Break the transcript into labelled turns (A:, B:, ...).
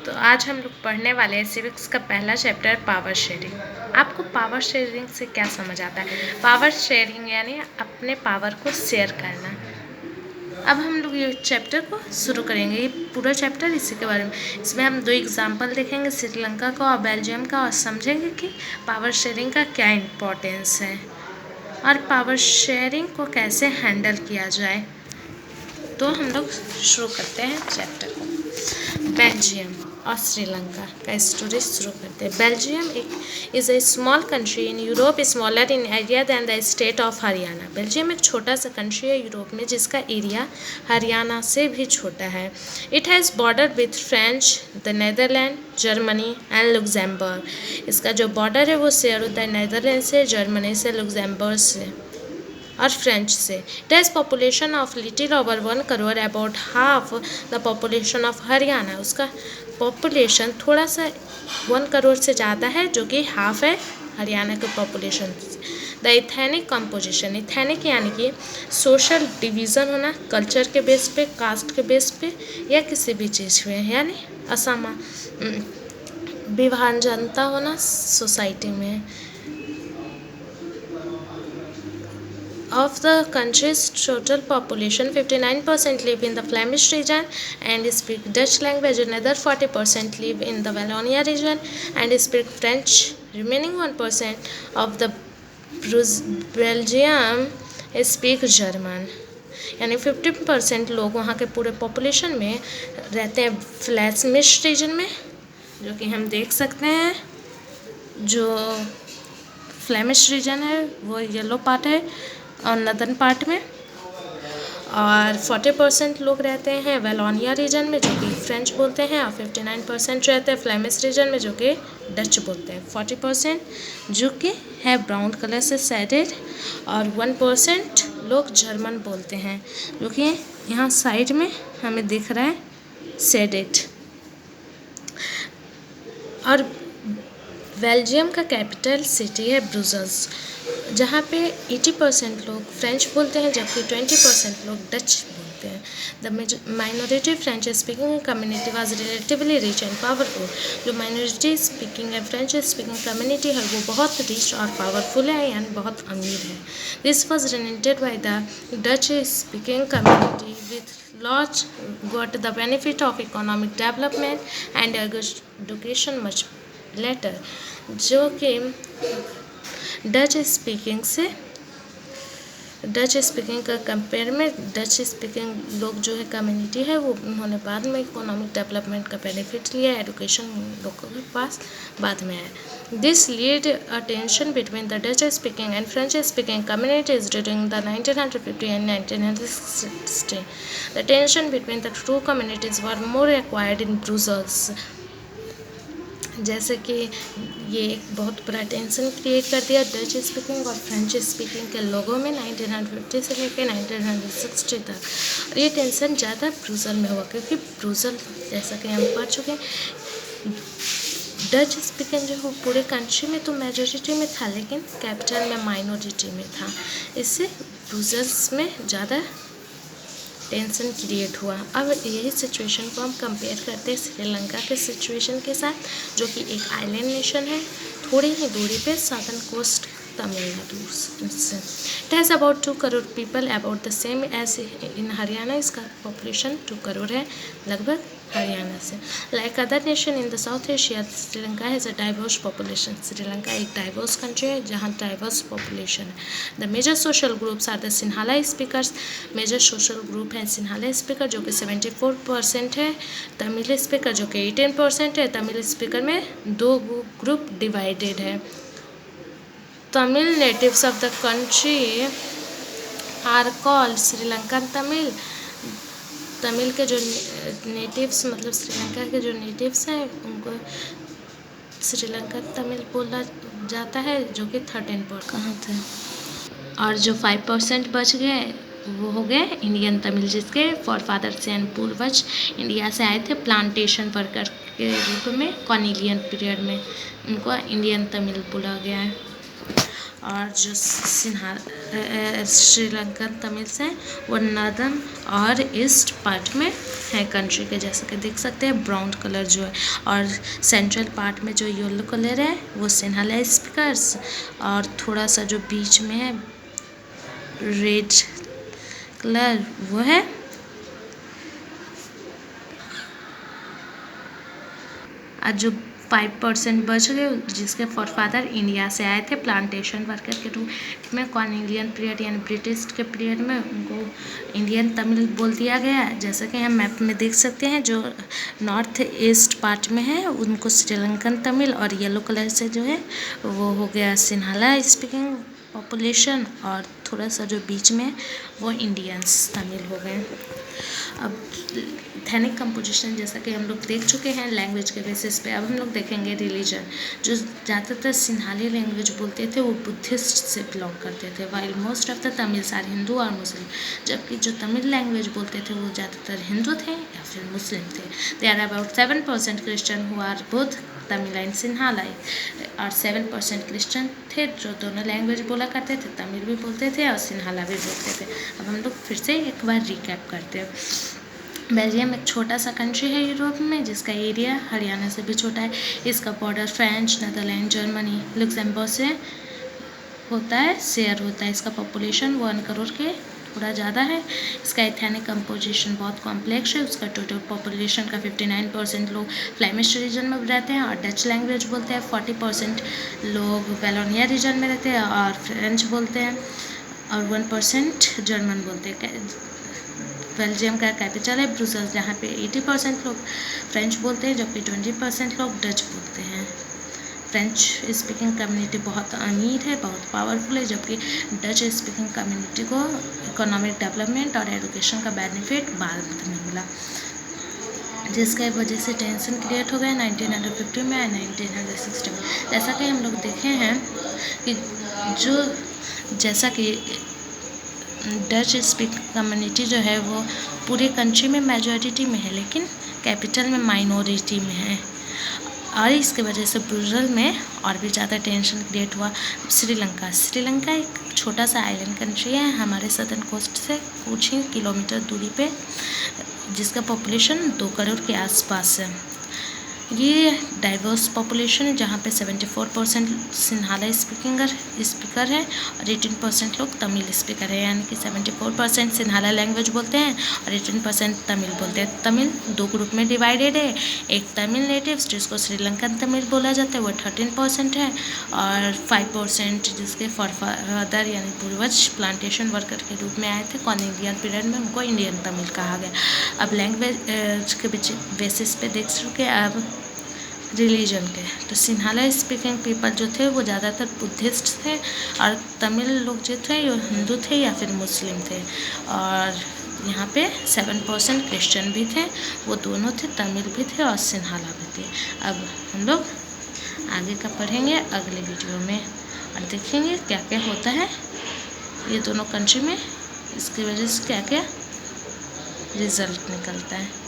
A: तो आज हम लोग पढ़ने वाले हैं सिविक्स का पहला चैप्टर पावर शेयरिंग। आपको पावर शेयरिंग से क्या समझ आता है? पावर शेयरिंग यानी अपने पावर को शेयर करना। अब हम लोग ये चैप्टर को शुरू करेंगे। ये पूरा चैप्टर इसी के बारे में। इसमें हम 2 एग्जाम्पल देखेंगे, श्रीलंका का और बेल्जियम का, और समझेंगे कि पावर शेयरिंग का क्या इम्पोर्टेंस है और पावर शेयरिंग को कैसे हैंडल किया जाए। तो हम लोग शुरू करते हैं चैप्टर को। बेल्जियम और श्रीलंका का स्टोरी शुरू करते हैं। Belgium is a small country in Europe, smaller in area than the state of Haryana. Belgium एक छोटा सा कंट्री है यूरोप में जिसका एरिया हरियाणा से भी छोटा है। It has border with French, the Netherland, Germany and Luxembourg. इसका जो बॉर्डर है वो शेयर होता है नेदरलैंड से, जर्मनी से, लुक्सेमबर्ग से और फ्रेंच से। It has population of little over 1 crore, about half the population of Haryana. उसका पॉपुलेशन थोड़ा सा 1 करोड़ से ज़्यादा है, जो कि हाफ है हरियाणा के पॉपुलेशन से। द इथेनिक कंपोजिशन, इथेनिक यानी कि सोशल डिवीज़न होना, कल्चर के बेस पे, कास्ट के बेस पे या किसी भी चीज़ पे, यानी असमा विभाजनता होना सोसाइटी में। Of the country's total population, 59% live in the Flemish region and speak Dutch language. Another 40% live in the Wallonia region and speak French. Remaining 1% of the Belgium speak German. यानी 50% लोग वहाँ के पूरे पॉपुलेशन में रहते हैं Flemish reason में, जो कि हम देख सकते हैं। जो फ्लैमिश रीजन है वो येलो पार्ट है और नदर्न पार्ट में, और 40% लोग रहते हैं वेलोनिया रीजन में, जो कि फ्रेंच बोलते हैं, और 59% रहते हैं फ्लेमिश रीजन में, जो कि डच बोलते हैं। 40% जो कि है ब्राउन कलर से शेडेड, और 1% लोग जर्मन बोलते हैं, जो कि यहाँ साइड में हमें दिख रहा है शेडेड। और बेल्जियम का कैपिटल सिटी है ब्रुसेल्स, जहाँ पे 80% लोग फ्रेंच बोलते हैं, जबकि 20% लोग डच बोलते हैं। The minority French speaking community was relatively rich and powerful. जो माइनॉरिटी स्पीकिंग है, फ्रेंच स्पीकिंग कम्युनिटी है, वो बहुत रिच और पावरफुल है, यानी बहुत अमीर है। This was related by the Dutch speaking community with laws got the benefit of economic development and education much later. जो कि डच स्पीकिंग का कंपेयर में डच स्पीकिंग लोग जो है कम्युनिटी है, वो उन्होंने बाद में इकोनॉमिक डेवलपमेंट का बेनिफिट लिया, एजुकेशन लोगों के पास बाद में आया। This lead a tension between the Dutch speaking and French speaking communities during the 1950 and 1960। The tension between the two communities were more acquired in Brussels. जैसे कि ये एक बहुत बड़ा टेंशन क्रिएट कर दिया डच स्पीकिंग और फ्रेंच स्पीकिंग के लोगों में 1950 से लेकर 1960 तक। और ये टेंशन ज़्यादा ब्रुसेल में हुआ, क्योंकि ब्रुसेल जैसा कि हम पढ़ चुके हैं, डच स्पीकिंग जो है पूरे कंट्री में तो मेजॉरिटी में था, लेकिन कैपिटल में माइनॉरिटी में था। इससे ब्रुसेल्स में ज़्यादा टेंशन क्रिएट हुआ। अब यही सिचुएशन को हम कंपेयर करते हैं श्रीलंका के सिचुएशन के साथ, जो कि एक आइलैंड नेशन है थोड़ी ही दूरी पे साउथर्न कोस्ट तमिलनाडु से। It has about 2 crore people, about the same as in Haryana. इसका पॉपुलेशन 2 करोड़ है लगभग हरियाणा से। Like other nation in the South Asia, Sri Lanka has a diverse population. Sri Lanka एक डाइवर्स कंट्री है जहाँ डाइवर्स पॉपुलेशन है। The major social groups are the Sinhala speakers. Major social group है Sinhala speaker, जो कि 74% है। तमिल स्पीकर, जो कि 18% है। तमिल स्पीकर में 2 ग्रुप डिवाइडेड है। Tamil natives of the country are called Sri Lankan Tamil. Tamil के जो नेटिव्स, मतलब श्रीलंका के जो नेटिव्स हैं, उनको श्रीलंकन तमिल बोला जाता है, जो कि 13% कहाँ थे। और जो 5% बच गए वो हो गए इंडियन तमिल, जिसके फॉरफादर्स एंड पूर्वज इंडिया से आए थे प्लांटेशन वर्कर के रूप में। कॉर्निलियन पीरियड में उनको इंडियन तमिल बोला गया है। और जो श्रीलंकन तमिल्स हैं वो नॉर्दर्न और ईस्ट पार्ट में है कंट्री के, जैसे कि देख सकते हैं ब्राउन कलर जो है, और सेंट्रल पार्ट में जो येलो कलर है वो सिन्हाला स्पीकर्स, और थोड़ा सा जो बीच में है रेड कलर वो है जो 5% बच गए जिसके फॉरफादर इंडिया से आए थे प्लांटेशन वर्कर के रूप में। कॉलोनियल पीरियड यानी ब्रिटिश के पीरियड में उनको इंडियन तमिल बोल दिया गया। जैसा कि हम मैप में देख सकते हैं जो नॉर्थ ईस्ट पार्ट में है उनको श्रीलंकन तमिल, और येलो कलर से जो है वो हो गया सिन्हाला स्पीकिंग पॉपुलेशन, और थोड़ा सा जो बीच में वो इंडियंस तमिल हो गए। अब एथनिक कंपोजिशन जैसा कि हम लोग देख चुके हैं लैंग्वेज के बेसिस पे, अब हम लोग देखेंगे रिलीजन। जो ज़्यादातर सिन्हाली लैंग्वेज बोलते थे वो बुद्धिस्ट से बिलोंग करते थे, while most of the Tamils are Hindu और मुस्लिम, जबकि जो तमिल लैंग्वेज बोलते थे वो ज़्यादातर हिंदू थे या फिर मुस्लिम थे। They are about 7% Christian who are both Tamil and Sinhala, और 7% क्रिश्चियन थे जो दोनों लैंग्वेज बोला करते थे, तमिल भी बोलते थे और सिन्हाला भी बोलते थे। अब हम लोग फिर से एक बार रिकैप करते हैं। बेल्जियम एक छोटा सा कंट्री है यूरोप में जिसका एरिया हरियाणा से भी छोटा है। इसका border France, Netherlands, Germany, Luxembourg से होता है, शेयर होता है। इसका पॉपुलेशन 1 करोड़ के थोड़ा ज़्यादा है। इसका एथनिक कंपोजिशन बहुत कॉम्प्लेक्स है। उसका टोटल पॉपुलेशन का 59% लोग फ्लैमिश रीजन में रहते हैं और डच लैंग्वेज बोलते हैं। 40% लोग वेलोनिया रीजन में रहते हैं और फ्रेंच बोलते हैं, और 1% जर्मन बोलते हैं। बेल्जियम का कैपिटल है ब्रुसेल्स, जहाँ पे 80% लोग फ्रेंच बोलते हैं जबकि 20% लोग डच बोलते हैं। फ्रेंच स्पीकिंग कम्युनिटी बहुत अमीर है, बहुत पावरफुल है, जबकि डच स्पीकिंग कम्युनिटी को इकोनॉमिक डेवलपमेंट और एजुकेशन का बेनिफिट बाद में मिला, जिसके वजह से टेंशन क्रिएट हो गया 1950 में और 1960 में। जैसा कि हम लोग देखे हैं कि जैसा कि डच स्पीकिंग कम्युनिटी जो है वो पूरे कंट्री में मेजॉरिटी में है लेकिन कैपिटल में माइनॉरिटी में है, और इसके वजह से रूरल में और भी ज़्यादा टेंशन क्रिएट हुआ। श्रीलंका एक छोटा सा आइलैंड कंट्री है हमारे सदर्न कोस्ट से कुछ ही किलोमीटर दूरी पे, जिसका पॉपुलेशन 2 करोड़ के आसपास है। ये डाइवर्स पॉपुलेशन है जहाँ पे 74% सिन्हाला स्पीकर है और 18% लोग तमिल स्पीकर है, यानी कि 74% सिन्हाला लैंग्वेज बोलते हैं और 18% तमिल बोलते हैं। तमिल 2 ग्रुप में डिवाइडेड है। एक तमिल नेटिव्स जिसको श्रीलंकन तमिल बोला जाता है वो 13% है, और 5% जिसके फॉरफादर यानी पूर्वज प्लांटेशन वर्कर के रूप में आए थे कॉलोनियल पीरियड में, उनको इंडियन तमिल कहा गया। अब लैंग्वेज के बेसिस पे देख चुके। अब रिलीजन के तो सिन्हाला स्पीकिंग पीपल जो थे वो ज़्यादातर बुद्धिस्ट थे, और तमिल लोग जो थे वो हिंदू थे या फिर मुस्लिम थे, और यहाँ पे 7% क्रिश्चियन भी थे, वो दोनों थे, तमिल भी थे और सिन्हाला भी थे। अब हम लोग आगे का पढ़ेंगे अगले वीडियो में और देखेंगे क्या क्या होता है ये दोनों कंट्री में, इसकी वजह से क्या क्या रिजल्ट निकलता है।